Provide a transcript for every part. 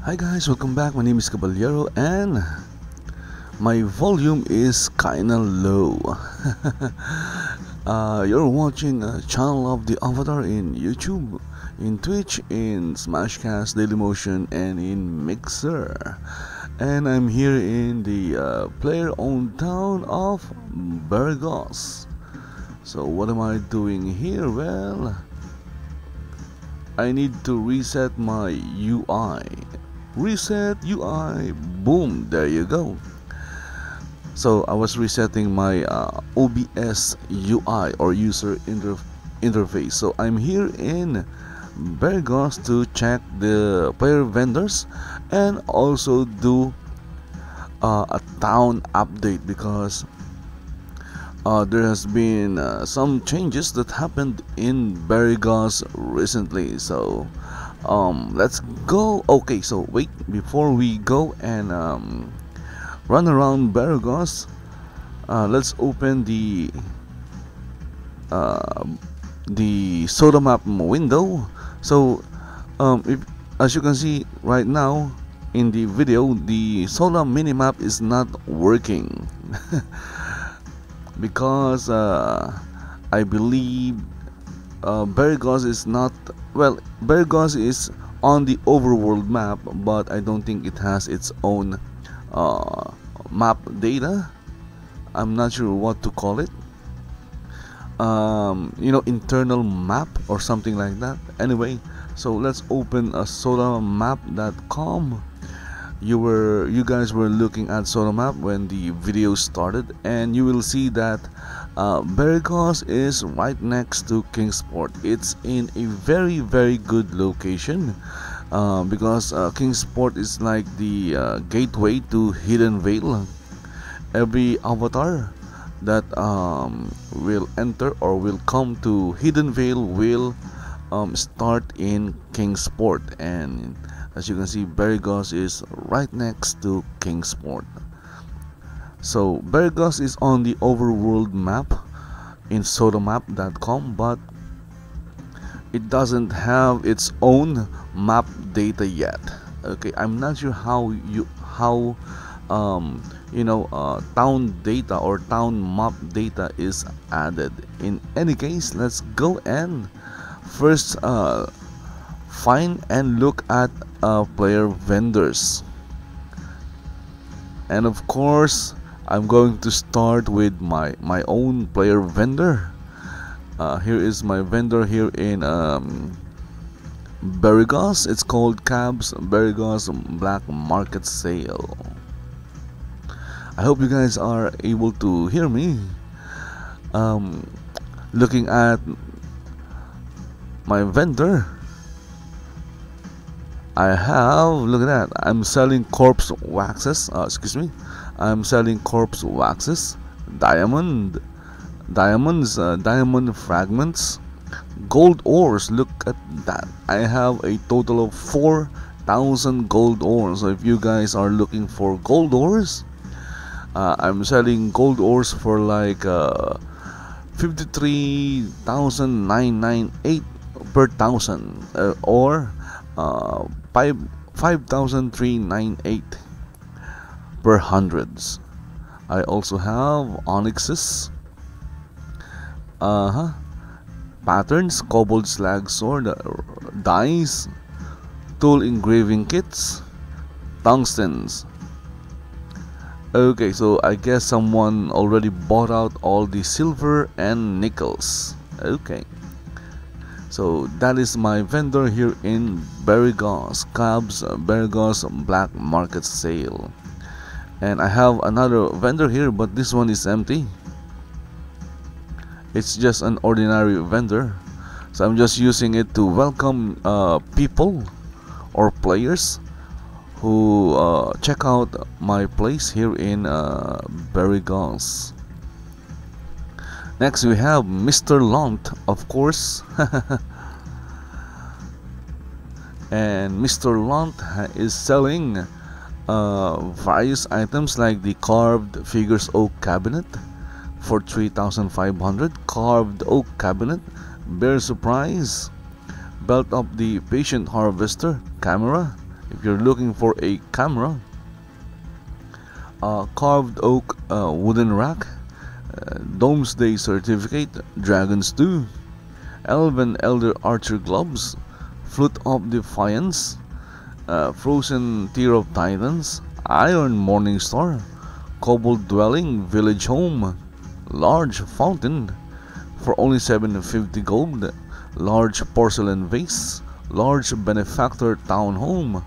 Hi guys, welcome back. My name is Caballero and my volume is kinda low. You're watching a channel of the Avatar in YouTube, in Twitch, in Smashcast, Dailymotion, and in Mixer. And I'm here in the player-owned town of Beregost. So what am I doing here? Well, I need to reset my UI. Reset UI, boom, there you go. So I was resetting my OBS UI or user interface. So I'm here in Beregost to check the player vendors and also do a town update because there has been some changes that happened in Beregost recently. So let's go. Okay, so wait, before we go and run around Beregost, let's open the soda map window. So as you can see right now in the video, the soda minimap is not working because I believe Beregost is not, well, Beregost is on the overworld map, but I don't think it has its own map data. I'm not sure what to call it. Internal map or something like that. Anyway, so let's open a sodamap.com. You guys were looking at soda map when the video started, and you will see that Beregost is right next to Kingsport. It's in a very good location because Kingsport is like the gateway to Hidden Vale. Every avatar that will enter or will come to Hidden Vale will start in Kingsport, and as you can see, Beregost is right next to Kingsport. So Beregost is on the overworld map in sodamap.com, but it doesn't have its own map data yet. Okay, I'm not sure how town data or town map data is added. In any case, let's go and first find and look at player vendors, and of course I'm going to start with my own player vendor. Here is my vendor here in Beregost. It's called Cabs Beregost Black Market Sale. I hope you guys are able to hear me. Looking at my vendor, I have, look at that, I'm selling corpse waxes. I'm selling corpse waxes, diamond fragments, gold ores. Look at that, I have a total of 4,000 gold ores. So if you guys are looking for gold ores, I'm selling gold ores for like 53,998 per thousand, or 5,398 per hundreds. I also have onyxes, patterns, cobalt slag sword, dies, tool engraving kits, tungstens. Okay, so I guess someone already bought out all the silver and nickels. Okay, so that is my vendor here in Beregost, Cabs Beregost Black Market Sale. And I have another vendor here, but this one is empty. It's just an ordinary vendor, so I'm just using it to welcome people or players who check out my place here in Beregost. Next we have Mr. Lunt, of course. And Mr. Lunt is selling various items like the carved figures oak cabinet for 3,500, carved oak cabinet, bear surprise, belt of the patient harvester, camera, If you're looking for a camera, carved oak wooden rack, Domesday certificate, Dragons 2, Elven Elder Archer gloves, Flute of Defiance, Frozen Tear of Titans, Iron Morning Star, Kobold Dwelling Village Home, Large Fountain for only 750 gold, Large Porcelain Vase, Large Benefactor Town Home,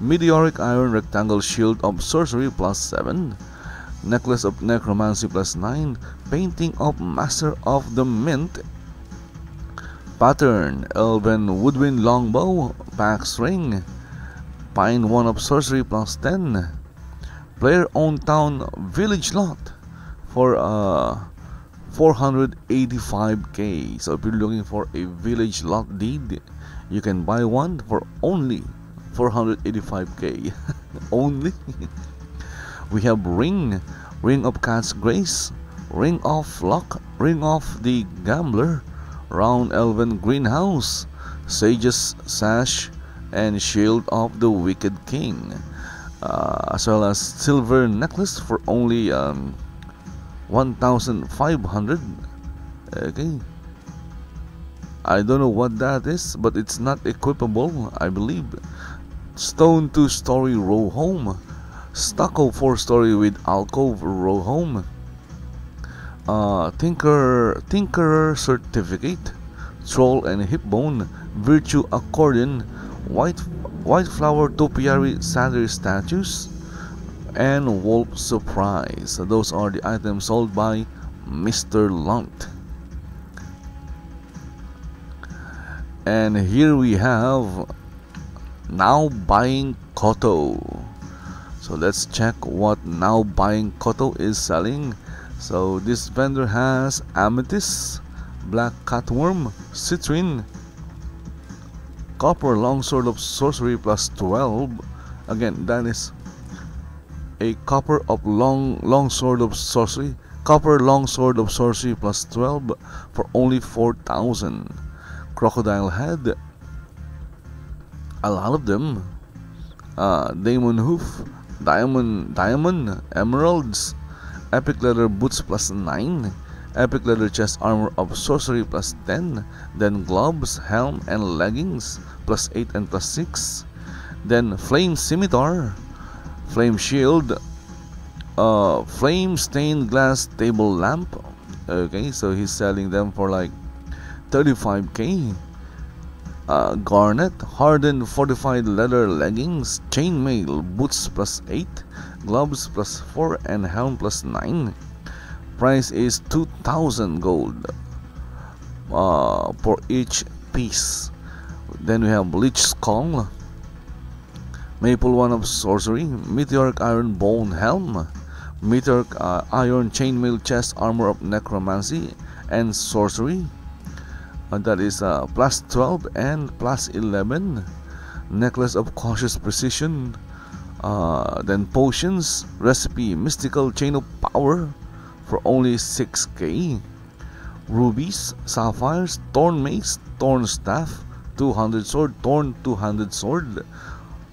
Meteoric Iron Rectangle Shield of Sorcery +7, Necklace of Necromancy +9, Painting of Master of the Mint, Pattern Elven Woodwind Longbow, Pax Ring, Pine 1 of Sorcery +10, Player Owned Town Village Lot for 485k. So if you're looking for a village lot deed, you can buy one for only 485k. Only. We have Ring of Cat's Grace, Ring of Luck, Ring of the Gambler, Round Elven Greenhouse, Sage's Sash, and Shield of the Wicked King, as well as Silver Necklace for only 1,500. Okay, I don't know what that is, but it's not equipable, I believe. Stone 2-story row home, Stucco 4-story with alcove row home, Tinkerer certificate, Troll and Hipbone, Virtue Accordion, White Flower Topiary Satyr statues, and Wolf Surprise. So those are the items sold by Mr. Lunt. And here we have Now Buying COTO. So let's check what Now Buying COTO is selling. So this vendor has Amethyst, Black Catworm, Citrine, Copper Longsword of Sorcery +12. Again, that is a copper of longsword of sorcery, Copper Longsword of Sorcery +12 for only 4,000. Crocodile Head, a lot of them. Demon Hoof, Diamond, Emeralds, Epic Leather Boots +9, Epic Leather Chest Armor of Sorcery +10, then Gloves, Helm, and Leggings +8 and +6, then Flame Scimitar, Flame Shield, Flame Stained Glass Table Lamp. Okay, so he's selling them for like 35k. Garnet, Hardened Fortified Leather Leggings, Chainmail Boots +8, Gloves +4, and Helm +9. Price is 2,000 gold for each piece. Then we have Bleach Skull, Maple 1 of Sorcery, Meteoric Iron Bone Helm, Meteoric Iron Chainmail Chest Armor of Necromancy and Sorcery. That is +12 and +11. Necklace of Cautious Precision, then Potions, Recipe Mystical Chain of Power for only 6k. Rubies, Sapphires, Thorn Mace, Thorn Staff, 200 Sword, Thorn 200 Sword,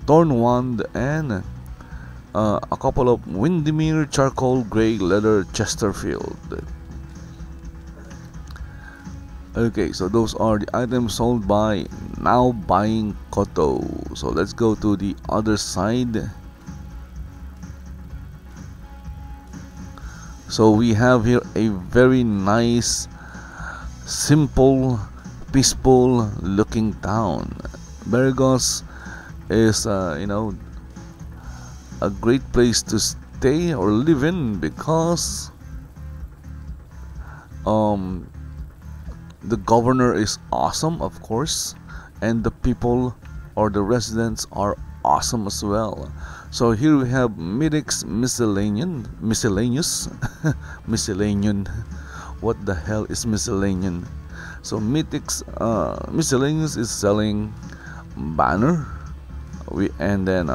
Thorn Wand, and a couple of Windermere Charcoal Grey Leather Chesterfield. Okay, so those are the items sold by Now Buying COTO. So let's go to the other side. So we have here a very nice, simple, peaceful looking town. Beregost is a great place to stay or live in because the governor is awesome, of course, and the people or the residents are awesome as well. So here we have Mhtic's Miscellaneous. Miscellaneous. What the hell is Miscellaneous? So Mhtic's Miscellaneous is selling banner, and then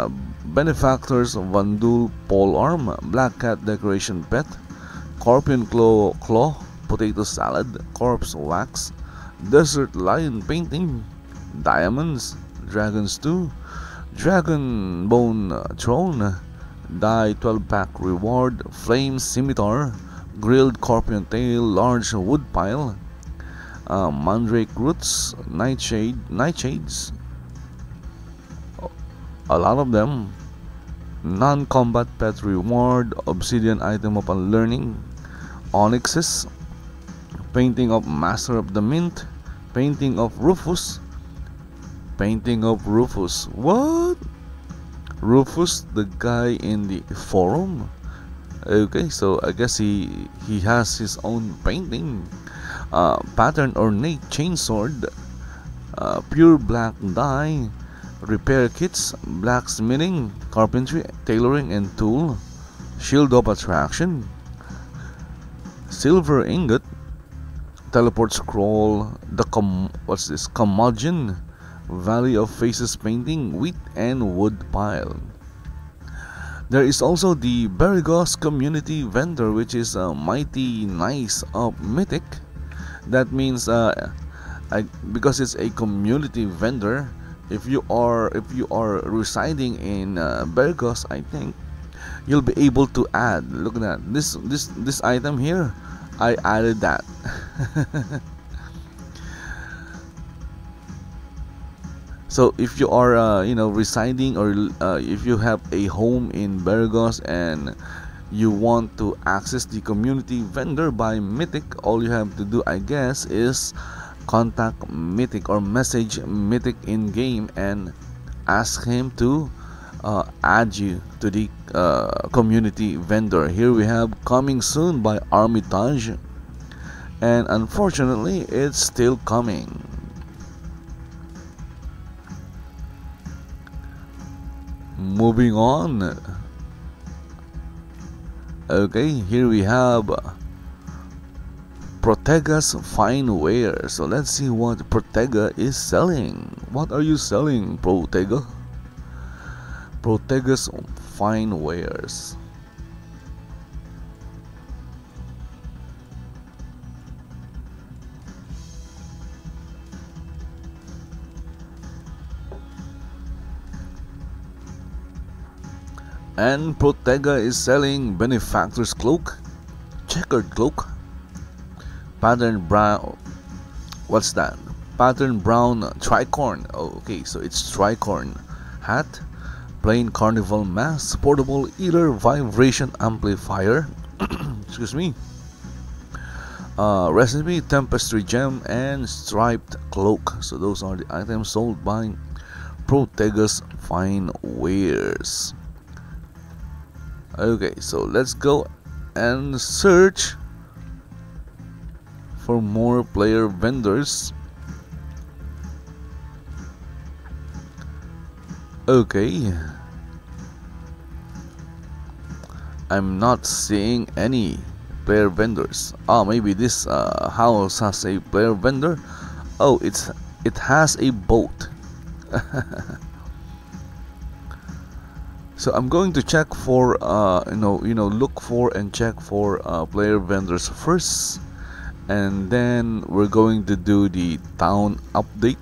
Benefactors Vandul Pole Arm, Black Cat Decoration Pet, Scorpion Claw Potato Salad, Corpse Wax, Desert Lion Painting, Diamonds, Dragons 2, Dragon Bone Throne, Die 12-pack reward, Flame Scimitar, Grilled Scorpion Tail, Large Wood Pile, Mandrake Roots, Nightshades, a lot of them, Non-Combat Pet Reward, Obsidian Item upon Learning, Onyxes, Painting of Master of the Mint, Painting of Rufus, what? Rufus, the guy in the forum? Okay, so I guess he has his own painting. Pattern Ornate Chainsword, Pure Black Dye, Repair Kits, Blacksmithing, Carpentry, Tailoring and Tool, Shield of Attraction, Silver Ingot, Teleport Scroll, the Curmudgeon, Valley of Faces Painting, Wheat and Wood Pile. There is also the Beregost Community Vendor, which is mighty nice of Mhtic. That means because it's a community vendor, if you are residing in Beregost, I think you'll be able to add. Look at that. This item here, I added that. So if you are residing, or if you have a home in Beregost and you want to access the community vendor by Mhtic, all you have to do, I guess, is contact Mhtic or message Mhtic in game and ask him to add you to the community vendor. Here we have Coming Soon by Armitage, and unfortunately it's still coming. Moving on. Okay, here we have Protega's Fine Wear. So let's see what Protega is selling. What are you selling, Protega? Protega's Fine Wares. And Protega is selling Benefactor's Cloak, Checkered Cloak, Pattern Brown, what's that? Pattern Brown Tricorn. Oh, okay, so it's Tricorn hat, Plain Carnival Mask, Portable Eater Vibration Amplifier, excuse me, Recipe, Tempestry Gem, and Striped Cloak. So those are the items sold by Protega's Fine Wares. Okay, so let's go and search for more player vendors. Okay, I'm not seeing any player vendors. Oh, maybe this house has a player vendor. Oh, it has a boat. So I'm going to check for look for and check for player vendors first, and then we're going to do the town update.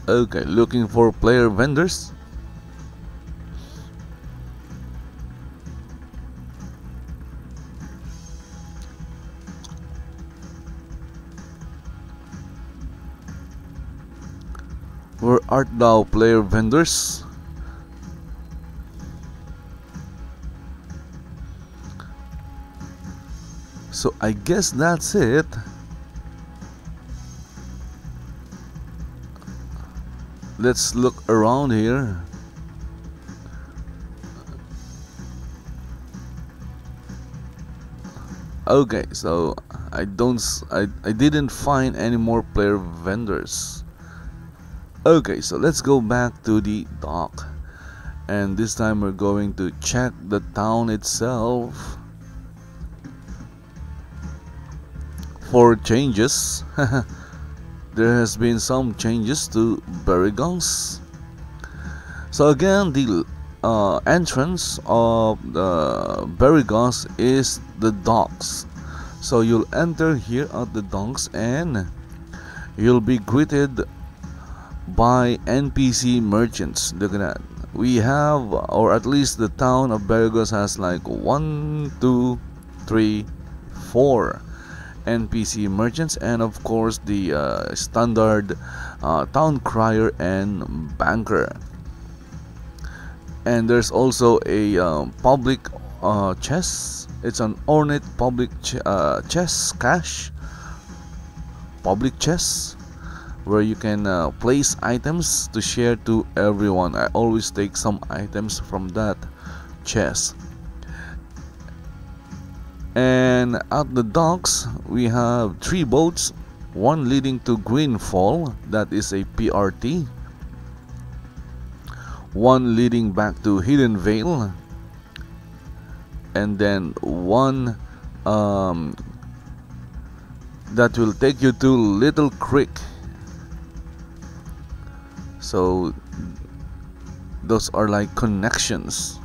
Okay, looking for player vendors. Where art thou, player vendors? So I guess that's it. Let's look around here. Okay, so I didn't find any more player vendors. Okay, so let's go back to the dock, and this time we're going to check the town itself for changes. There has been some changes to Beregost. So again, the entrance of the Beregost is the docks. So you'll enter here at the docks, and you'll be greeted by NPC merchants. Look at that. We have, or at least the town of Beregost has like 1, 2, 3, 4 NPC merchants, and of course the standard town crier and banker. And there's also a public chess. It's an ornate public chess cache, public chess, where you can place items to share to everyone. I always take some items from that chest. And at the docks we have 3 boats, one leading to Greenfall, that is a PRT, one leading back to Hidden Vale, and then one that will take you to Little Creek. So those are like connections,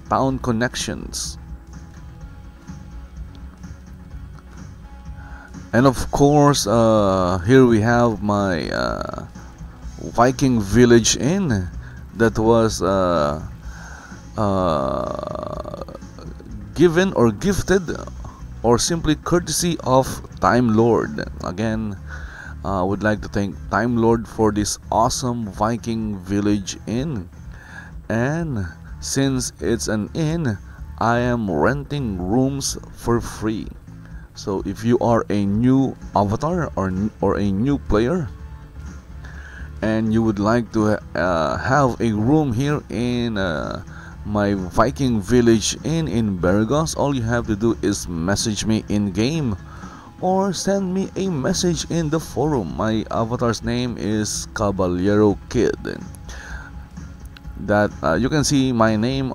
town connections. And of course here we have my Viking Village Inn that was given or gifted or simply courtesy of Time Lord. Again, I would like to thank Time Lord for this awesome Viking Village Inn. And since it's an inn, I am renting rooms for free. So if you are a new avatar or a new player and you would like to have a room here in my Viking Village Inn in Beregost, all you have to do is message me in game or send me a message in the forum. My avatar's name is Caballero Kid. That you can see my name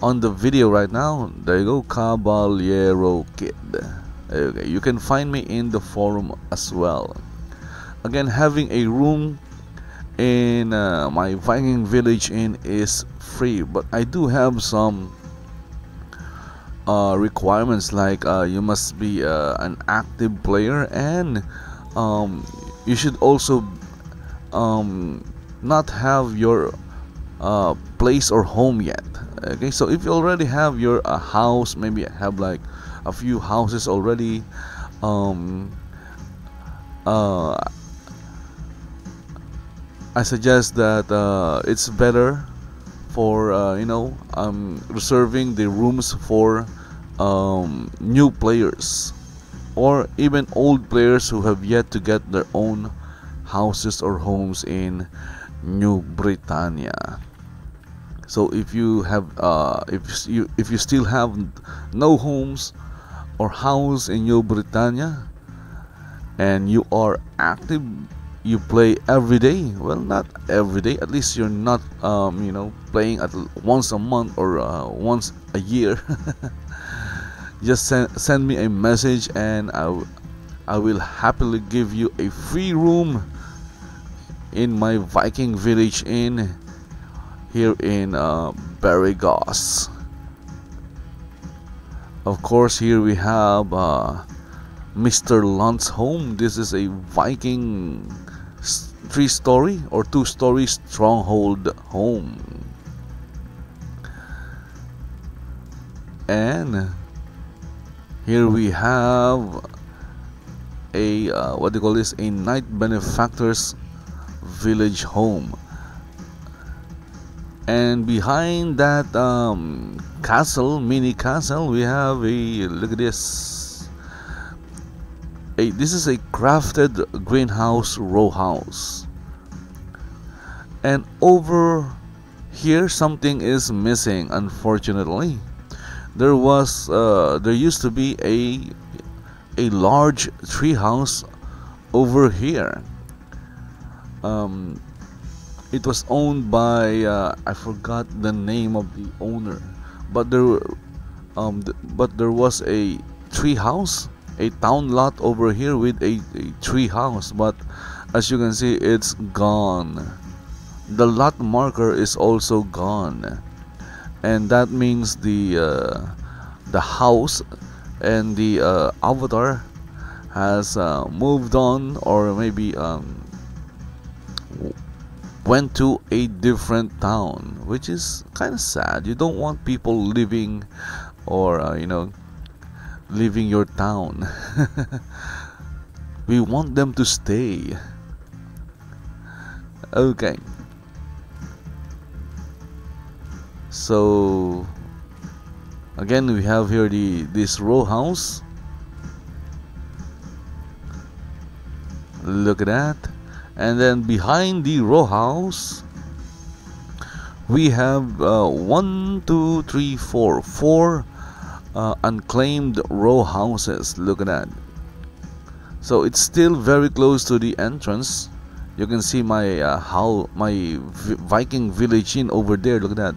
on the video right now. There you go, Caballero Kid. Okay, you can find me in the forum as well. Again, having a room in my Viking Village Inn is free, but I do have some requirements, like you must be an active player, and you should also not have your place or home yet. Okay, so if you already have your house, maybe have like a few houses already, I suggest that it's better for reserving the rooms for new players or even old players who have yet to get their own houses or homes in New Britannia. So if you have if you still have no homes or house in New Britannia and you are active, you play every day, well, not every day, at least you're not playing at once a month or once a year, just send me a message and I will happily give you a free room in my Viking Village Inn here in Beregost. Of course, here we have Mr. Lunt's home. This is a Viking 3-story or 2-story stronghold home. And here we have a what do you call this, a Knight Benefactor's village home. And behind that castle, mini castle, we have a, look at this, this is a crafted greenhouse row house. And over here something is missing, unfortunately. There used to be a large tree house over here. It was owned by I forgot the name of the owner, but there was a tree house, a town lot over here with a tree house, but as you can see, it's gone. The lot marker is also gone, and that means the house and the avatar has moved on, or maybe went to a different town, which is kind of sad. You don't want people living, or leaving your town. We want them to stay. Okay, so again we have here this row house. Look at that. And then behind the row house we have 1, 2, 3, 4 unclaimed row houses. Look at that. So it's still very close to the entrance. You can see my Viking village inn over there. Look at that.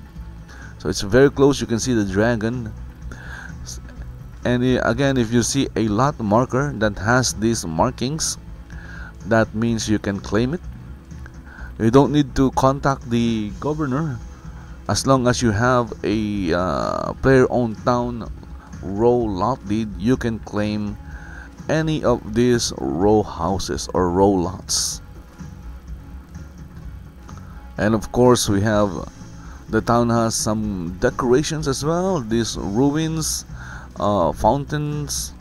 So it's very close. You can see the dragon. And again, if you see a lot marker that has these markings, that means you can claim it. You don't need to contact the governor. As long as you have a player-owned town row lot deed, you can claim any of these row houses or row lots. And of course we have, the town has some decorations as well. These ruins, fountains,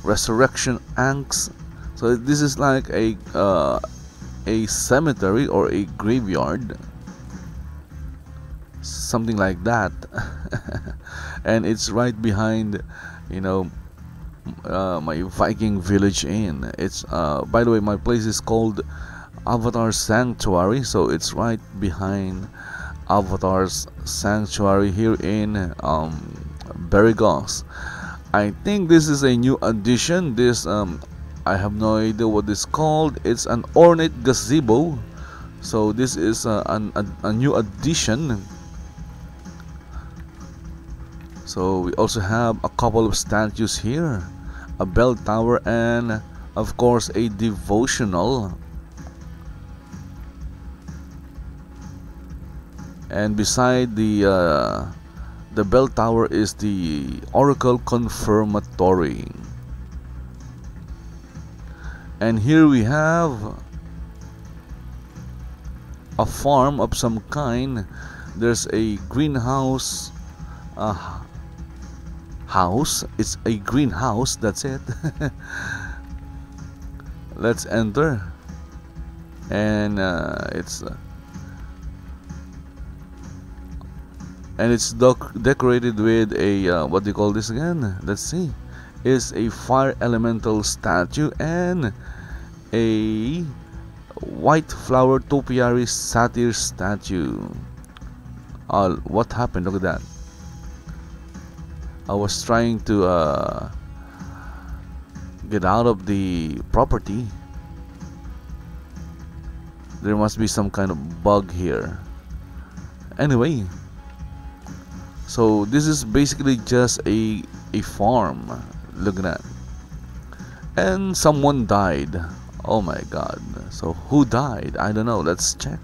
resurrection ankhs. So this is like a cemetery or a graveyard, something like that. And it's right behind, my Viking village inn. It's by the way, my place is called Avatar Sanctuary, so it's right behind Avatar's Sanctuary here in Beregost. I think this is a new addition. This I have no idea what it's called. It's an ornate gazebo. So this is a new addition. So we also have a couple of statues here, a bell tower, and of course a devotional. And beside the bell tower is the Oracle Confirmatory. And here we have a farm of some kind. There's a greenhouse house. It's a greenhouse, that's it. Let's enter. And it's decorated with a what do you call this again? Let's see. Is a fire elemental statue and a white flower topiary satyr statue. What happened? Look at that. I was trying to get out of the property. There must be some kind of bug here. Anyway, so this is basically just a farm. Look at that. And someone died. Oh my god. So who died? I don't know. Let's check.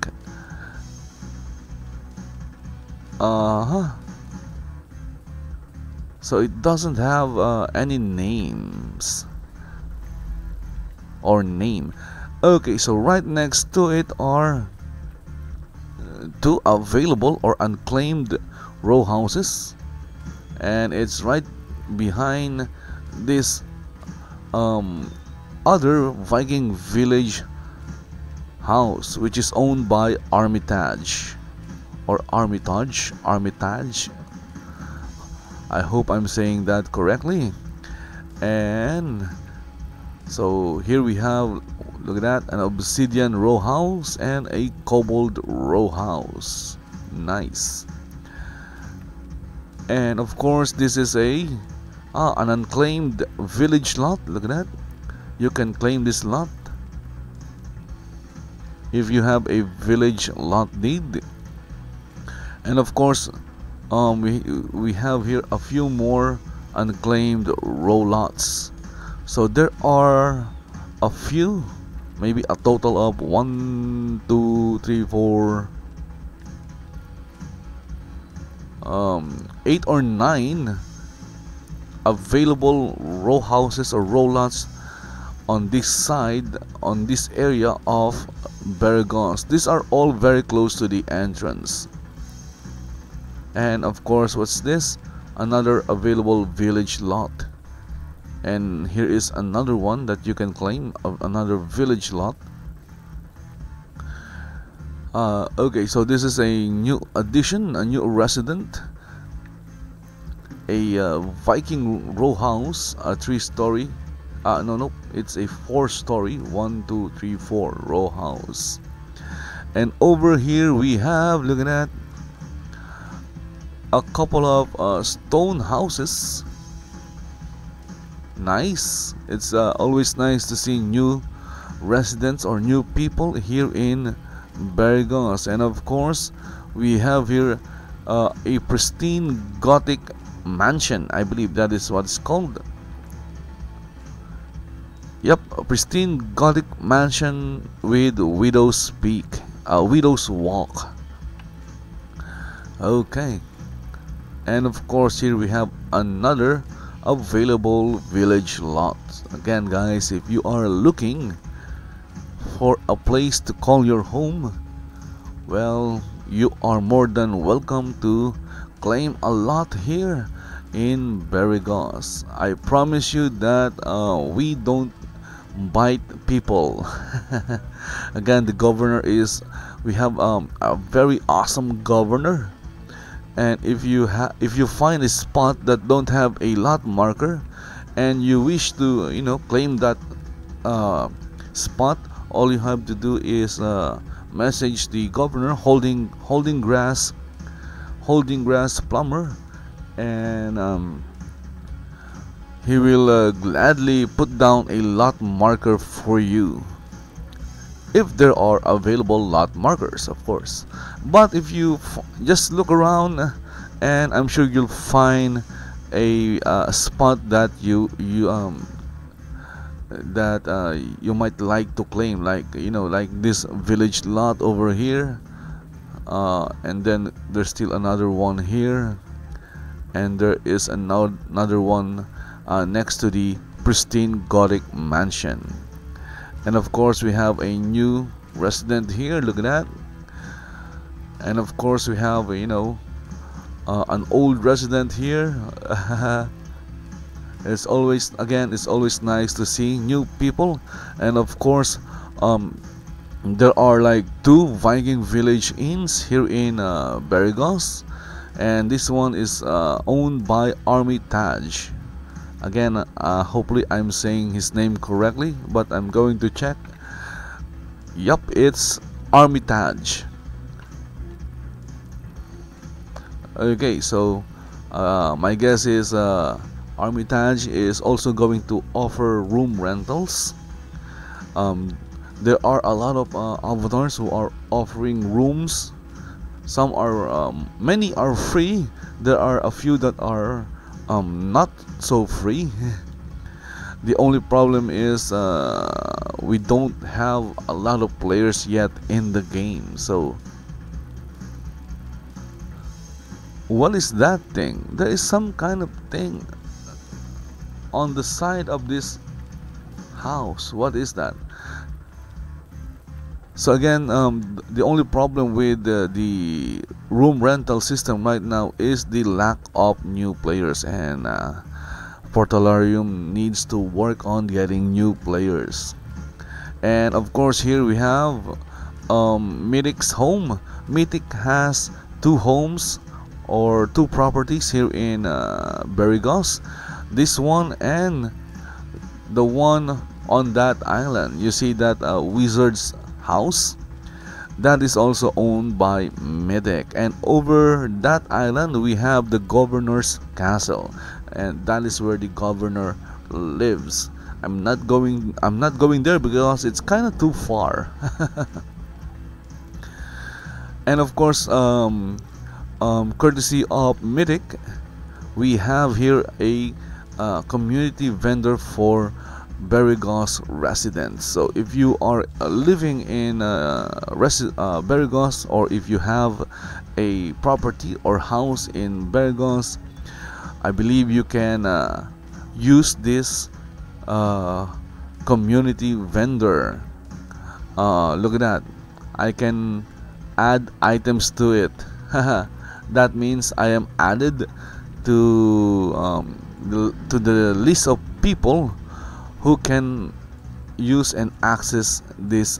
So it doesn't have any names or name. Okay, so right next to it are two available or unclaimed row houses, and it's right behind this other Viking village house, which is owned by Armitage or Armitage. I hope I'm saying that correctly. And so here we have, look at that, an obsidian row house and a kobold row house. Nice. And of course this is an unclaimed village lot. Look at that. You can claim this lot if you have a village lot deed. And of course we have here a few more unclaimed row lots. So there are a few, maybe a total of 1, 2, 3, 4, 8 or 9 available row houses or row lots on this side, on this area of Beregost. These are all very close to the entrance. And of course, what's this? Another available village lot. And here is another one that you can claim, of another village lot. Okay, so this is a new addition, a new resident, a Viking row house, a 3-story. No, it's a 4-story, 1, 2, 3, 4 row house. And over here we have, look at that, a couple of stone houses. Nice. It's always nice to see new residents or new people here in Beregost. And of course, we have here a pristine Gothic mansion. I believe that is what it's called. Yep, a pristine Gothic mansion with Widow's Peak, Widow's Walk. Okay, and of course here we have another available village lot. Again, guys, if you are looking for a place to call your home, well, you are more than welcome to claim a lot here in Beregost. I promise you that we don't bite people. Again, the governor is, we have a very awesome governor. And if you find a spot that don't have a lot marker and you wish to, you know, claim that spot, all you have to do is message the governor, holding grass plumber, and he will gladly put down a lot marker for you, if there are available lot markers, of course. But if you just look around, and I'm sure you'll find a spot that you might like to claim, like, you know, like this village lot over here, and then there's still another one here, and there is another one next to the pristine Gothic mansion. And of course we have a new resident here, look at that. And of course we have, you know, an old resident here. It's always nice to see new people. And of course there are like 2 Viking village inns here in Beregost, and this one is owned by Armitage. Again, hopefully I'm saying his name correctly, but I'm going to check. Yup, it's Armitage. Okay, so my guess is Armitage is also going to offer room rentals. There are a lot of avatars who are offering rooms. Some are, many are free. There are a few that are not so free. The only problem is we don't have a lot of players yet in the game. So what is that thing? There is some kind of thing on the side of this house. What is that? So again, the only problem with the room rental system right now is the lack of new players, and Portalarium needs to work on getting new players. And of course here we have Mhtic's home. Mhtic has 2 homes or 2 properties here in Beregost. This one and the one on that island. You see that wizard's house? That is also owned by Mhtic. And over that island we have the governor's castle, and that is where the governor lives. I'm not going there because it's kind of too far. And of course, courtesy of Mhtic, we have here a community vendor for Beregost residents. So if you are living in Beregost, or if you have a property or house in Beregost, I believe you can use this community vendor. Look at that. I can add items to it. That means I am added to the list of people who can use and access this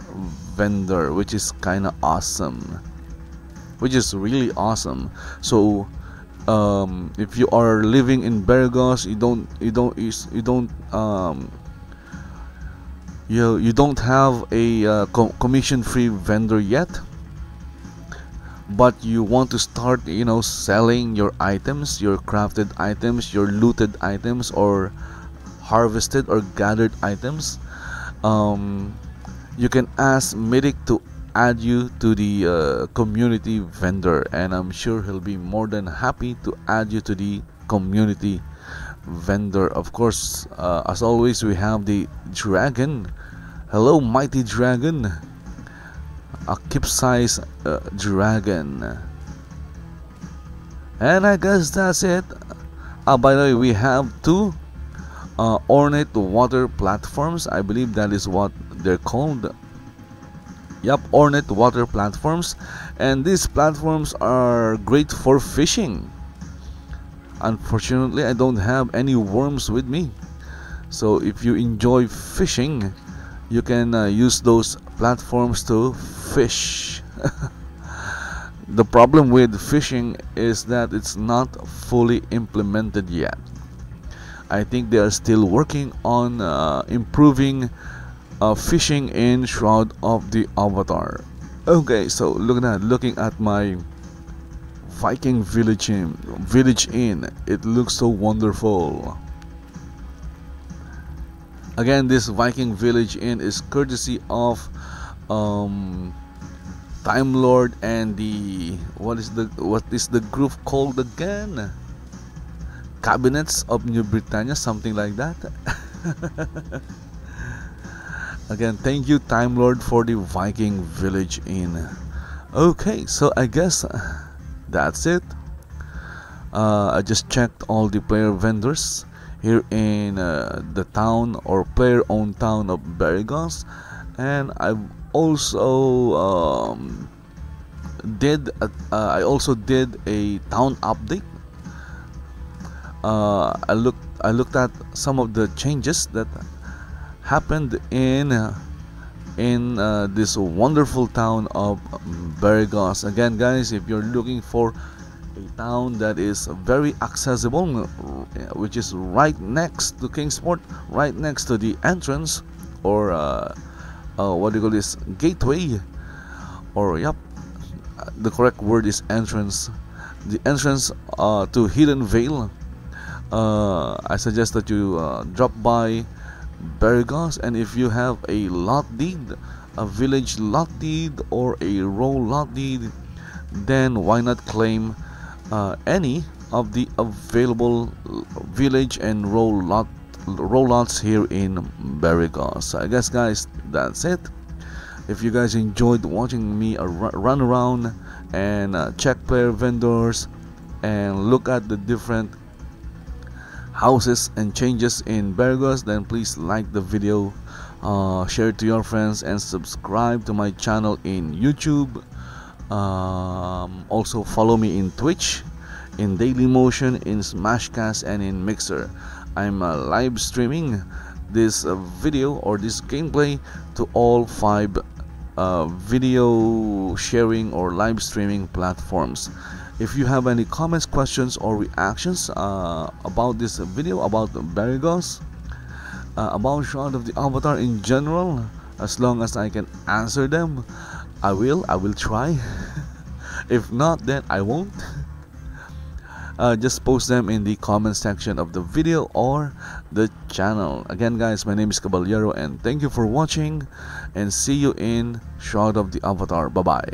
vendor, which is kind of awesome, which is really awesome. So if you are living in Beregost, you don't have a commission-free vendor yet, but you want to start, selling your items, your crafted items, your looted items, or harvested or gathered items. You can ask Mhtic to add you to the community vendor, and I'm sure he'll be more than happy to add you to the community vendor. Of course, as always, we have the dragon. Hello, mighty dragon. A keep-size dragon. And I guess that's it. By the way, we have two ornate water platforms. I believe that is what they're called. Yep, ornate water platforms. And these platforms are great for fishing. Unfortunately, I don't have any worms with me. So if you enjoy fishing, you can use those platforms to fish. The problem with fishing is that it's not fully implemented yet. I think they are still working on improving fishing in Shroud of the Avatar. Okay, so looking at my Viking village inn, it looks so wonderful. Again, this Viking village inn is courtesy of Time Lord and the what is the group called again? Cabinets of New Britannia, something like that. Again, thank you, Time Lord, for the Viking village inn. Okay, so I guess that's it. I just checked all the player vendors here in the town or player-owned town of Beregost, and I've also did a town update. I looked at some of the changes that happened in this wonderful town of Beregost. Again, guys, if you're looking for a town that is very accessible, which is right next to Kingsport, right next to the entrance, or what do you call this, gateway, or yep, the correct word is entrance, the entrance to Hidden Vale. I suggest that you drop by Beregost, and if you have a lot deed, a village lot deed, or a roll lot deed, then why not claim any of the available village and roll lots here in Beregost. I guess, guys, that's it. If you guys enjoyed watching me run around and check player vendors and look at the different houses and changes in Beregost, then please like the video, share it to your friends, and subscribe to my channel in YouTube. Also follow me in Twitch, in Dailymotion, in Smashcast, and in Mixer. I'm live streaming this video or this gameplay to all 5 video sharing or live streaming platforms. If you have any comments, questions, or reactions about this video, about Beregost, about Shroud of the Avatar in general, as long as I can answer them, I will try. If not, then I won't. Just post them in the comment section of the video or the channel. Again, guys, my name is Caballero, and thank you for watching, and see you in Shroud of the Avatar. Bye bye.